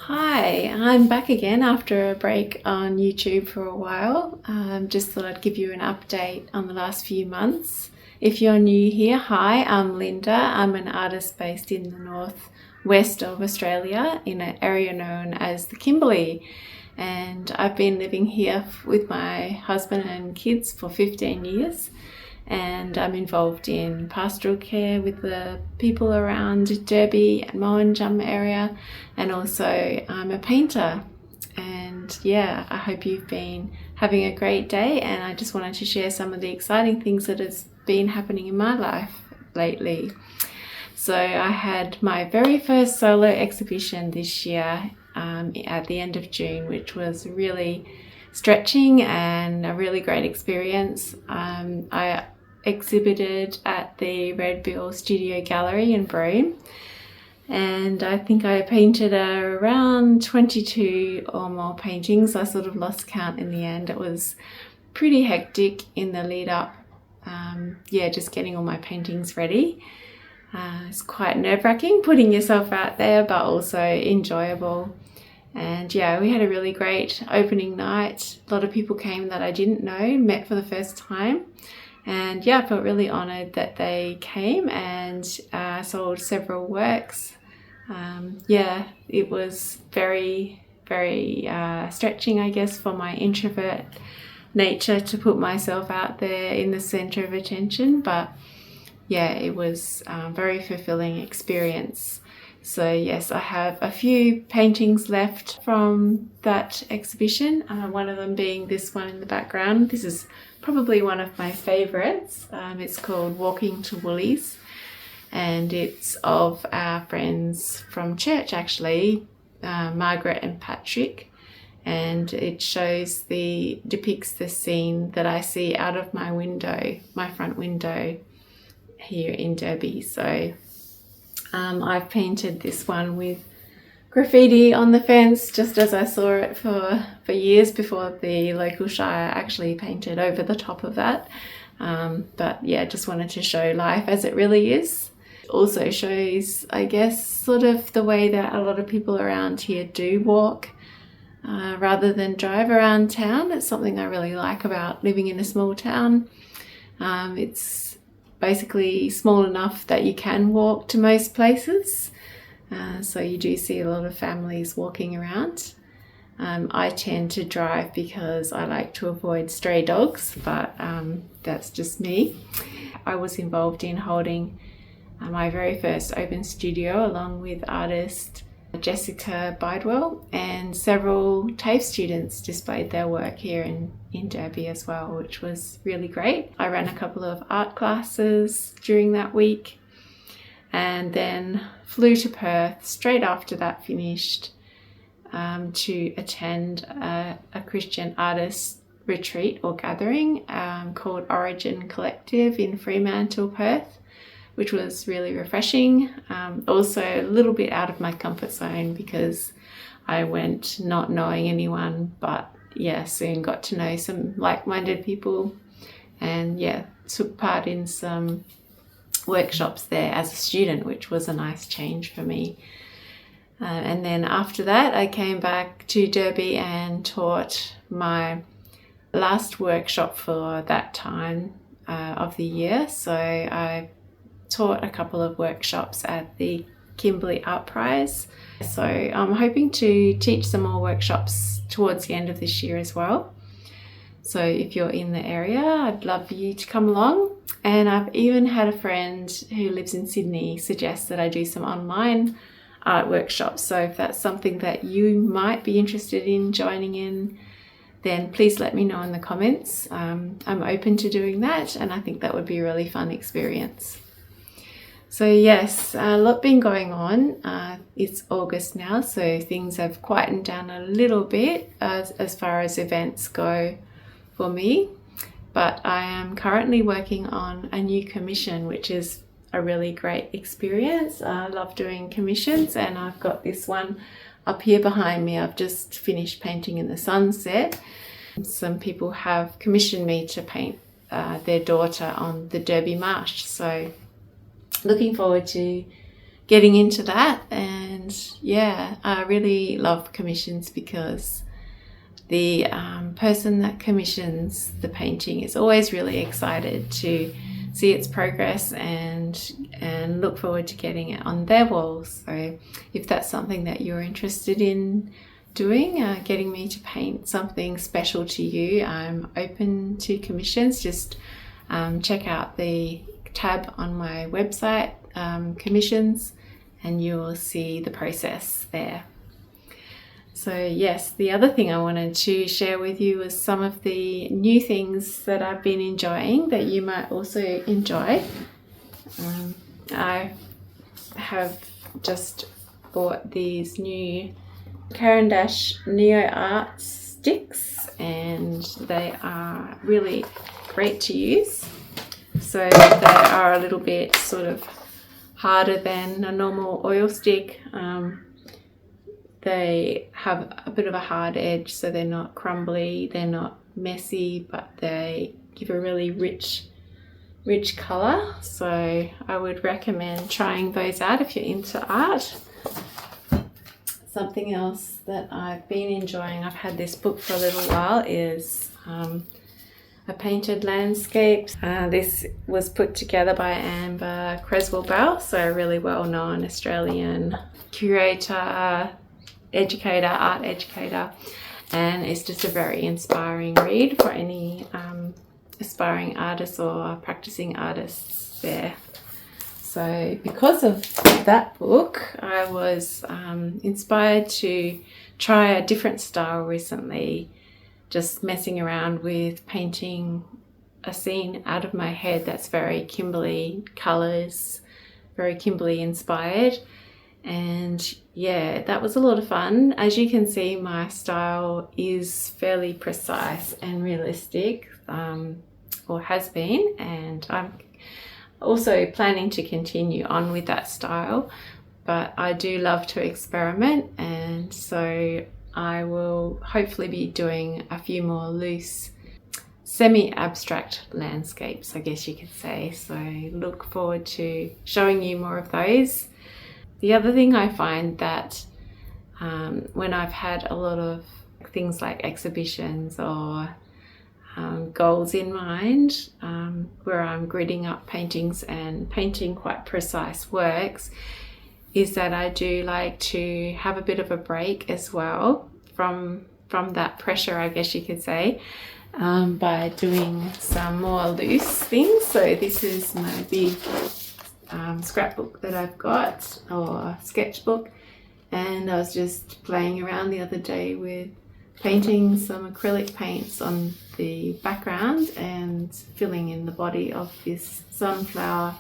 Hi, I'm back again after a break on YouTube for a while. Just thought I'd give you an update on the last few months. If you're new here, hi, I'm Linda. I'm an artist based in the northwest of Australia in an area known as the Kimberley. And I've been living here with my husband and kids for 15 years. And I'm involved in pastoral care with the people around Derby and Mowanjum area, and also I'm a painter. And yeah, I hope you've been having a great day, and I just wanted to share some of the exciting things that has been happening in my life lately. So I had my very first solo exhibition this year at the end of June, which was really stretching and a really great experience. I exhibited at the Red Bill Studio Gallery in Broome, and I think I painted around 22 or more paintings. I sort of lost count in the end. It was pretty hectic in the lead up, just getting all my paintings ready. It's quite nerve-wracking putting yourself out there, but also enjoyable. And yeah, we had a really great opening night. A lot of people came that I didn't know, met for the first time. And yeah, I felt really honoured that they came and sold several works. It was very, very stretching, I guess, for my introvert nature to put myself out there in the centre of attention. But yeah, it was a very fulfilling experience. So yes, I have a few paintings left from that exhibition, one of them being this one in the background. This is probably one of my favourites. It's called Walking to Woolies, and it's of our friends from church actually, Margaret and Patrick, and it depicts the scene that I see out of my window, my front window here in Derby. So I've painted this one with graffiti on the fence just as I saw it for years before the local shire actually painted over the top of that. But yeah, just wanted to show life as it really is. It also shows, I guess, sort of the way that a lot of people around here do walk rather than drive around town. It's something I really like about living in a small town. It's basically small enough that you can walk to most places. So you do see a lot of families walking around. I tend to drive because I like to avoid stray dogs, but that's just me. I was involved in holding my very first open studio along with artist Jessica Bidewell, and several TAFE students displayed their work here in Derby as well, which was really great. I ran a couple of art classes during that week and then flew to Perth straight after that finished to attend a Christian artist retreat or gathering called Origin Collective in Fremantle, Perth, which was really refreshing. Also a little bit out of my comfort zone because I went not knowing anyone, but yeah, soon got to know some like-minded people, and yeah, took part in some workshops there as a student, which was a nice change for me. And then after that, I came back to Derby and taught my last workshop for that time of the year. So I taught a couple of workshops at the Kimberley Art Prize. So I'm hoping to teach some more workshops towards the end of this year as well. So if you're in the area, I'd love for you to come along. And I've even had a friend who lives in Sydney suggest that I do some online art workshops. So if that's something that you might be interested in joining in, then please let me know in the comments. I'm open to doing that, and I think that would be a really fun experience. So yes, a lot been going on. It's August now, so things have quietened down a little bit as far as events go for me. But I am currently working on a new commission, which is a really great experience. I love doing commissions, and I've got this one up here behind me. I've just finished painting in the sunset. Some people have commissioned me to paint their daughter on the Derby Marsh. So looking forward to getting into that. And yeah, I really love commissions because the person that commissions the painting is always really excited to see its progress and look forward to getting it on their walls. So if that's something that you're interested in doing, getting me to paint something special to you, I'm open to commissions. Just check out the tab on my website, commissions, and you will see the process there. So yes, the other thing I wanted to share with you was some of the new things that I've been enjoying that you might also enjoy. I have just bought these new Caran Neoart sticks, and they are really great to use. So they are a little bit sort of harder than a normal oil stick. They have a bit of a hard edge, so they're not crumbly, they're not messy, but they give a really rich colour. So I would recommend trying those out if you're into art. Something else that I've been enjoying, I've had this book for a little while, is a painted landscape. This was put together by Amber Cresswell, so a really well-known Australian curator, educator, art educator, and it's just a very inspiring read for any aspiring artists or practicing artists there. So because of that book, I was inspired to try a different style recently, just messing around with painting a scene out of my head that's very Kimberley colours, very Kimberley inspired. And yeah, that was a lot of fun. As you can see, my style is fairly precise and realistic, or has been, and I'm also planning to continue on with that style. But I do love to experiment, and so I will hopefully be doing a few more loose, semi-abstract landscapes, I guess you could say. So look forward to showing you more of those. The other thing I find that when I've had a lot of things like exhibitions or goals in mind, where I'm gridding up paintings and painting quite precise works, is that I do like to have a bit of a break as well from that pressure, I guess you could say, by doing some more loose things. So this is my big scrapbook that I've got, or sketchbook, and I was just playing around the other day with painting some acrylic paints on the background and filling in the body of this sunflower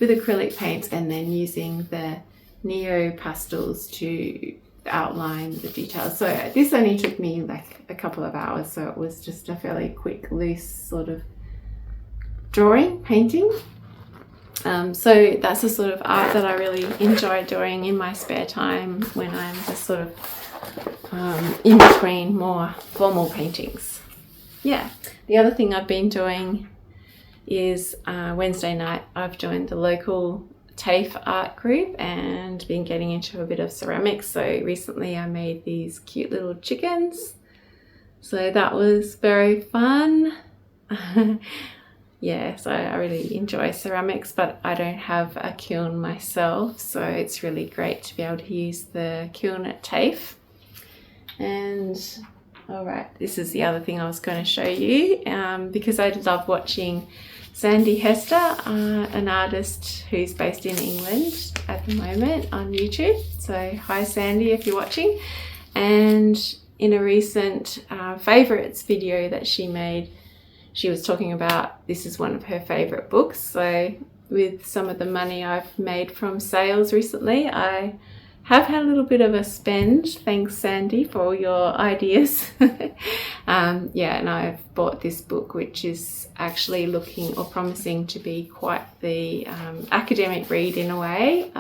with acrylic paints, and then using the Neo Pastels to outline the details. So this only took me like a couple of hours, so it was just a fairly quick, loose sort of painting. So that's the sort of art that I really enjoy doing in my spare time when I'm just sort of in between more formal paintings. Yeah. The other thing I've been doing is Wednesday night I've joined the local TAFE art group and been getting into a bit of ceramics. So recently I made these cute little chickens. So that was very fun. Yeah, so I really enjoy ceramics, but I don't have a kiln myself, so it's really great to be able to use the kiln at TAFE. And all right, this is the other thing I was going to show you, because I love watching Sandy Hester, an artist who's based in England at the moment, on YouTube. So hi Sandy, if you're watching. And in a recent favourites video that she made, she was talking about, this is one of her favourite books. So with some of the money I've made from sales recently, I have had a little bit of a spend. Thanks Sandy for all your ideas. Yeah, and I've bought this book, which is actually looking or promising to be quite the academic read in a way.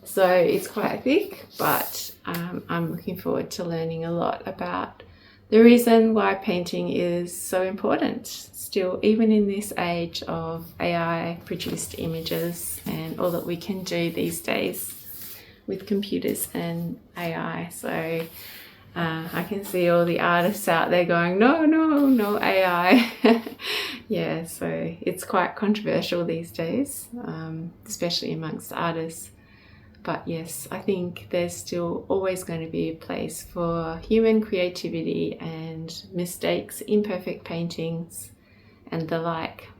So it's quite thick, but I'm looking forward to learning a lot about the reason why painting is so important still, even in this age of AI produced images and all that we can do these days with computers and AI. So I can see all the artists out there going, no AI. Yeah, so it's quite controversial these days, especially amongst artists. But yes, I think there's still always going to be a place for human creativity and mistakes, imperfect paintings, and the like.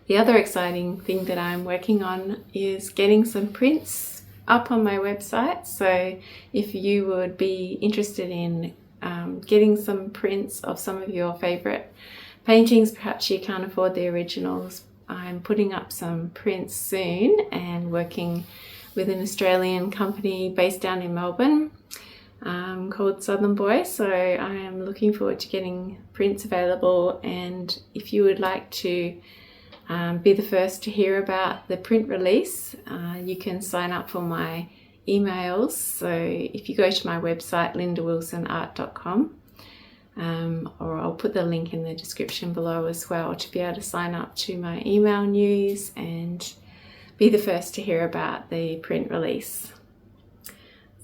The other exciting thing that I'm working on is getting some prints up on my website. So if you would be interested in getting some prints of some of your favorite paintings, perhaps you can't afford the originals, I'm putting up some prints soon and working with an Australian company based down in Melbourne called Southern Boy. So I am looking forward to getting prints available, and if you would like to be the first to hear about the print release, you can sign up for my emails. So if you go to my website, lindawilsonart.com, or I'll put the link in the description below as well, to be able to sign up to my email news and be the first to hear about the print release.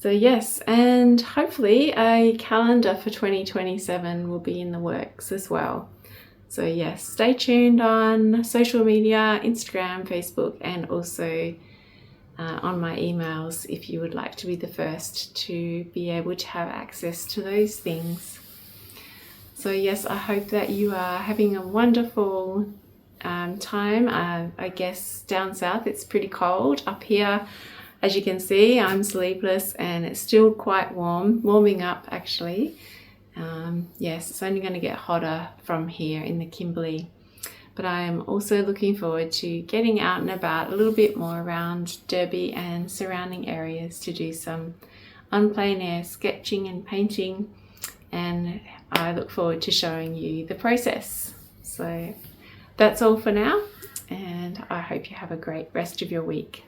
So yes, and hopefully a calendar for 2027 will be in the works as well. So yes, stay tuned on social media, Instagram, Facebook, and also on my emails if you would like to be the first to be able to have access to those things. So yes, I hope that you are having a wonderful time. I guess down south it's pretty cold. Up here, as you can see, I'm sleepless and it's still quite warming up actually. Yes, it's only going to get hotter from here in the Kimberley, but I am also looking forward to getting out and about a little bit more around Derby and surrounding areas to do some unplain air sketching and painting, and I look forward to showing you the process. So that's all for now, and I hope you have a great rest of your week.